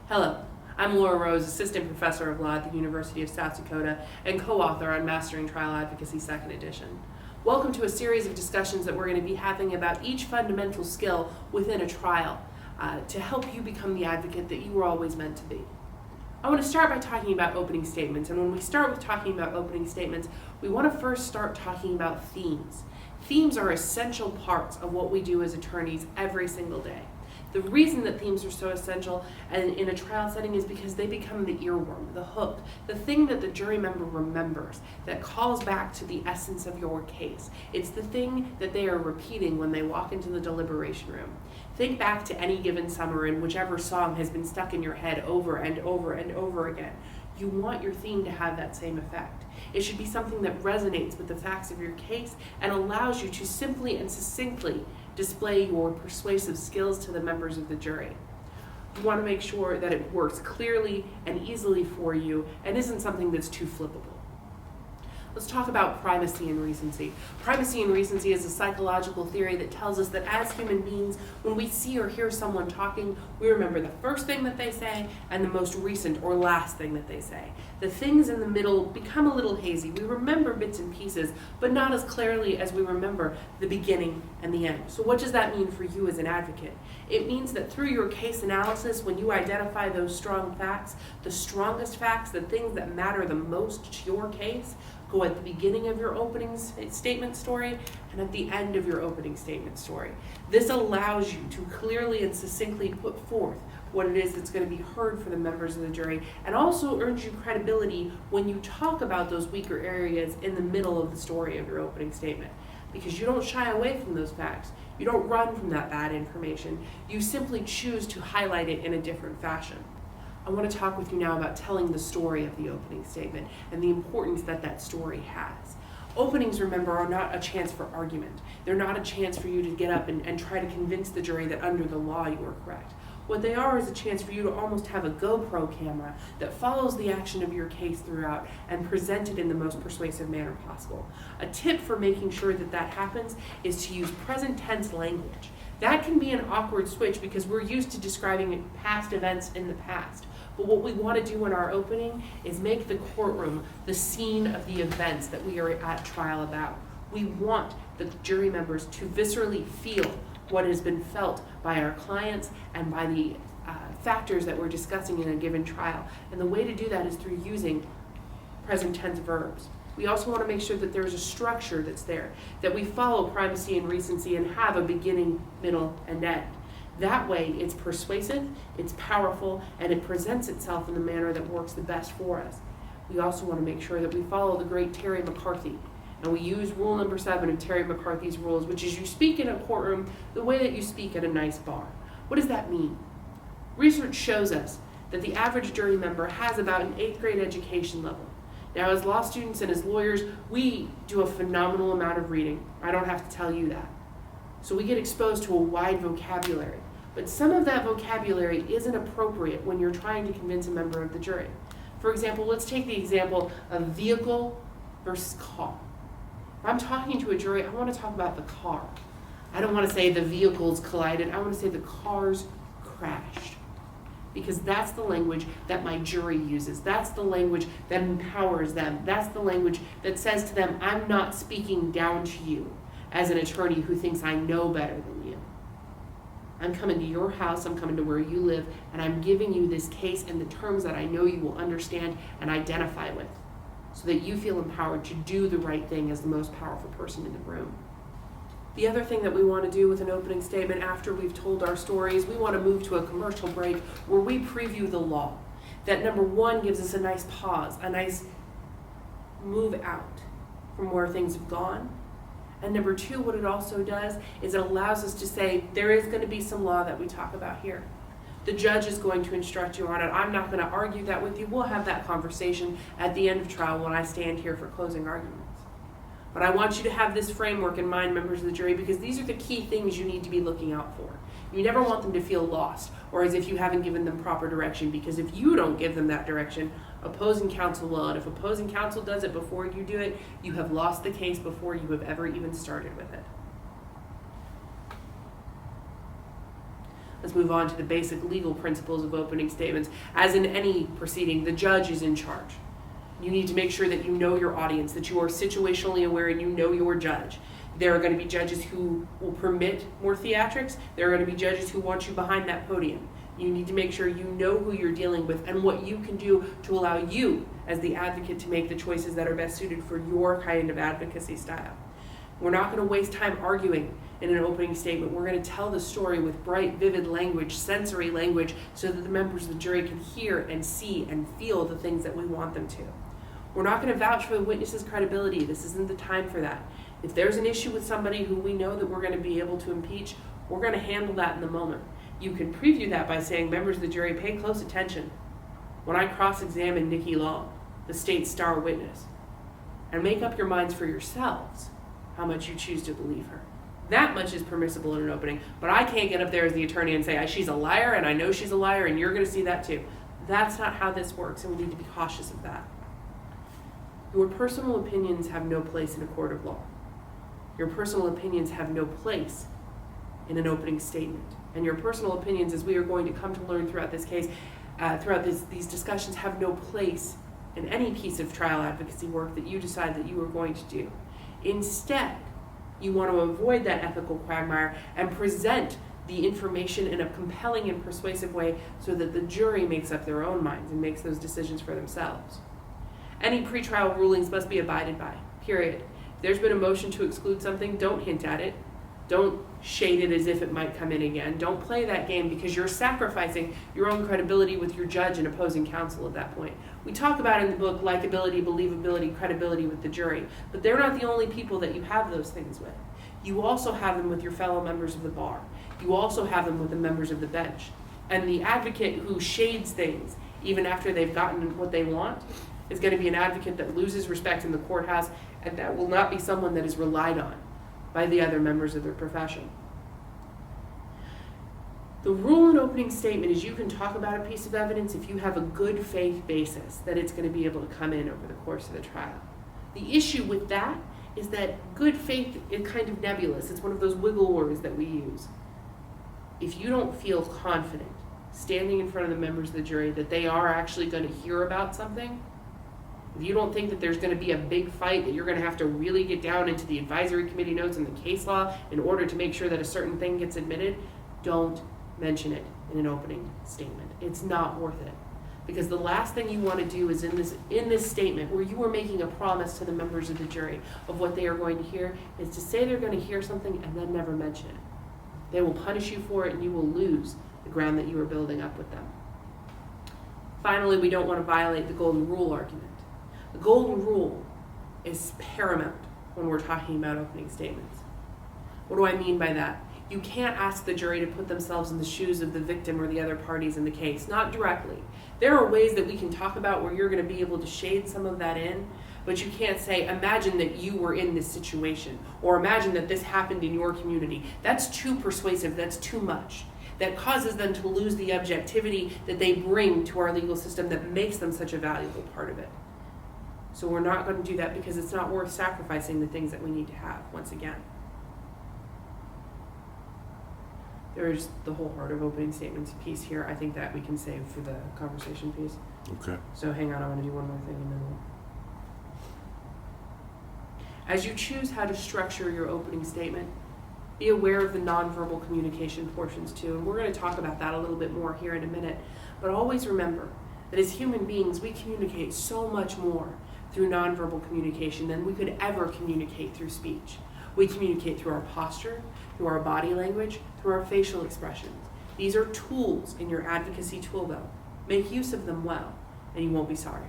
Hello, I'm Laura Rose, Assistant Professor of Law at the University of South Dakota and co-author on Mastering Trial Advocacy 2nd edition. Welcome to a series of discussions that we're going to be having about each fundamental skill within a trial to help you become the advocate that you were always meant to be. I want to start by talking about opening statements, and when we start with talking about opening statements, we want to first start talking about themes. Themes are essential parts of what we do as attorneys every single day. The reason that themes are so essential in a trial setting is because they become the earworm, the hook, the thing that the jury member remembers, that calls back to the essence of your case. It's the thing that they are repeating when they walk into the deliberation room. Think back to any given summer and whichever song has been stuck in your head over and over and over again. You want your theme to have that same effect. It should be something that resonates with the facts of your case and allows you to simply and succinctly display your persuasive skills to the members of the jury. You want to make sure that it works clearly and easily for you and isn't something that's too flippable. Let's talk about primacy and recency. Primacy and recency is a psychological theory that tells us that as human beings, when we see or hear someone talking, we remember the first thing that they say and the most recent or last thing that they say. The things in the middle become a little hazy. We remember bits and pieces, but not as clearly as we remember the beginning and the end. So what does that mean for you as an advocate? It means that through your case analysis, when you identify those strong facts, the strongest facts, the things that matter the most to your case, go at the beginning of your opening statement story and at the end of your opening statement story. This allows you to clearly and succinctly put forth what it is that's going to be heard for the members of the jury, and also earns you credibility when you talk about those weaker areas in the middle of the story of your opening statement. Because you don't shy away from those facts. You don't run from that bad information. You simply choose to highlight it in a different fashion. I want to talk with you now about telling the story of the opening statement and the importance that that story has. Openings, remember, are not a chance for argument. They're not a chance for you to get up and try to convince the jury that under the law you are correct. What they are is a chance for you to almost have a GoPro camera that follows the action of your case throughout and present it in the most persuasive manner possible. A tip for making sure that that happens is to use present tense language. That can be an awkward switch because we're used to describing past events in the past. But what we want to do in our opening is make the courtroom the scene of the events that we are at trial about. We want the jury members to viscerally feel what has been felt by our clients and by the factors that we're discussing in a given trial. And the way to do that is through using present tense verbs. We also want to make sure that there's a structure that's there, that we follow primacy and recency and have a beginning, middle, and end. That way it's persuasive, it's powerful, and it presents itself in the manner that works the best for us. We also want to make sure that we follow the great Terry McCarthy, and we use rule number 7 of Terry McCarthy's rules, which is you speak in a courtroom the way that you speak at a nice bar. What does that mean? Research shows us that the average jury member has about an 8th grade education level. Now, as law students and as lawyers, we do a phenomenal amount of reading. I don't have to tell you that. So we get exposed to a wide vocabulary. But some of that vocabulary isn't appropriate when you're trying to convince a member of the jury. For example, let's take the example of vehicle versus car. If I'm talking to a jury, I want to talk about the car. I don't want to say the vehicles collided. I want to say the cars crashed. Because that's the language that my jury uses. That's the language that empowers them. That's the language that says to them, I'm not speaking down to you as an attorney who thinks I know better than you. I'm coming to your house, I'm coming to where you live, and I'm giving you this case in the terms that I know you will understand and identify with, so that you feel empowered to do the right thing as the most powerful person in the room. The other thing that we want to do with an opening statement after we've told our stories, we want to move to a commercial break where we preview the law. That number 1 gives us a nice pause, a nice move out from where things have gone. And number 2, what it also does is it allows us to say, there is going to be some law that we talk about here. The judge is going to instruct you on it. I'm not going to argue that with you. We'll have that conversation at the end of trial when I stand here for closing arguments. But I want you to have this framework in mind, members of the jury, because these are the key things you need to be looking out for. You never want them to feel lost or as if you haven't given them proper direction, because if you don't give them that direction, opposing counsel will. And if opposing counsel does it before you do it, you have lost the case before you have ever even started with it. Let's move on to the basic legal principles of opening statements. As in any proceeding, the judge is in charge. You need to make sure that you know your audience, that you are situationally aware and you know your judge. There are going to be judges who will permit more theatrics. There are going to be judges who want you behind that podium. You need to make sure you know who you're dealing with and what you can do to allow you, as the advocate, to make the choices that are best suited for your kind of advocacy style. We're not going to waste time arguing in an opening statement. We're going to tell the story with bright, vivid language, sensory language, so that the members of the jury can hear and see and feel the things that we want them to. We're not going to vouch for the witness's credibility. This isn't the time for that. If there's an issue with somebody who we know that we're going to be able to impeach, we're going to handle that in the moment. You can preview that by saying, members of the jury, pay close attention when I cross-examine Nikki Long, the state's star witness, and make up your minds for yourselves how much you choose to believe her. That much is permissible in an opening, but I can't get up there as the attorney and say, she's a liar, and I know she's a liar, and you're going to see that too. That's not how this works, and we need to be cautious of that. Your personal opinions have no place in a court of law. Your personal opinions have no place in an opening statement. And your personal opinions, as we are going to come to learn throughout this case, these discussions, have no place in any piece of trial advocacy work that you decide that you are going to do. Instead, you want to avoid that ethical quagmire and present the information in a compelling and persuasive way so that the jury makes up their own minds and makes those decisions for themselves. Any pretrial rulings must be abided by, period. If there's been a motion to exclude something, don't hint at it. Don't shade it as if it might come in again. Don't play that game, because you're sacrificing your own credibility with your judge and opposing counsel at that point. We talk about in the book likability, believability, credibility with the jury, but they're not the only people that you have those things with. You also have them with your fellow members of the bar. You also have them with the members of the bench. And the advocate who shades things, even after they've gotten what they want, is going to be an advocate that loses respect in the courthouse, and that will not be someone that is relied on by the other members of their profession. The rule in opening statement is you can talk about a piece of evidence if you have a good faith basis that it's going to be able to come in over the course of the trial. The issue with that is that good faith is kind of nebulous. It's one of those wiggle words that we use. If you don't feel confident standing in front of the members of the jury that they are actually going to hear about something, if you don't think that there's going to be a big fight, that you're going to have to really get down into the advisory committee notes and the case law in order to make sure that a certain thing gets admitted, don't mention it in an opening statement. It's not worth it. Because the last thing you want to do is in this statement, where you are making a promise to the members of the jury of what they are going to hear, is to say they're going to hear something and then never mention it. They will punish you for it, and you will lose the ground that you are building up with them. Finally, we don't want to violate the golden rule argument. The golden rule is paramount when we're talking about opening statements. What do I mean by that? You can't ask the jury to put themselves in the shoes of the victim or the other parties in the case, not directly. There are ways that we can talk about where you're going to be able to shade some of that in, but you can't say, imagine that you were in this situation, or imagine that this happened in your community. That's too persuasive, that's too much. That causes them to lose the objectivity that they bring to our legal system that makes them such a valuable part of it. So we're not going to do that, because it's not worth sacrificing the things that we need to have, once again. There's the whole heart of opening statements piece here. I think that we can save for the conversation piece. Okay. So hang on, I'm going to do one more thing and then As you choose how to structure your opening statement, be aware of the nonverbal communication portions too. And we're going to talk about that a little bit more here in a minute. But always remember that as human beings, we communicate so much more through nonverbal communication than we could ever communicate through speech. We communicate through our posture, through our body language, through our facial expressions. These are tools in your advocacy tool belt. Make use of them well, and you won't be sorry.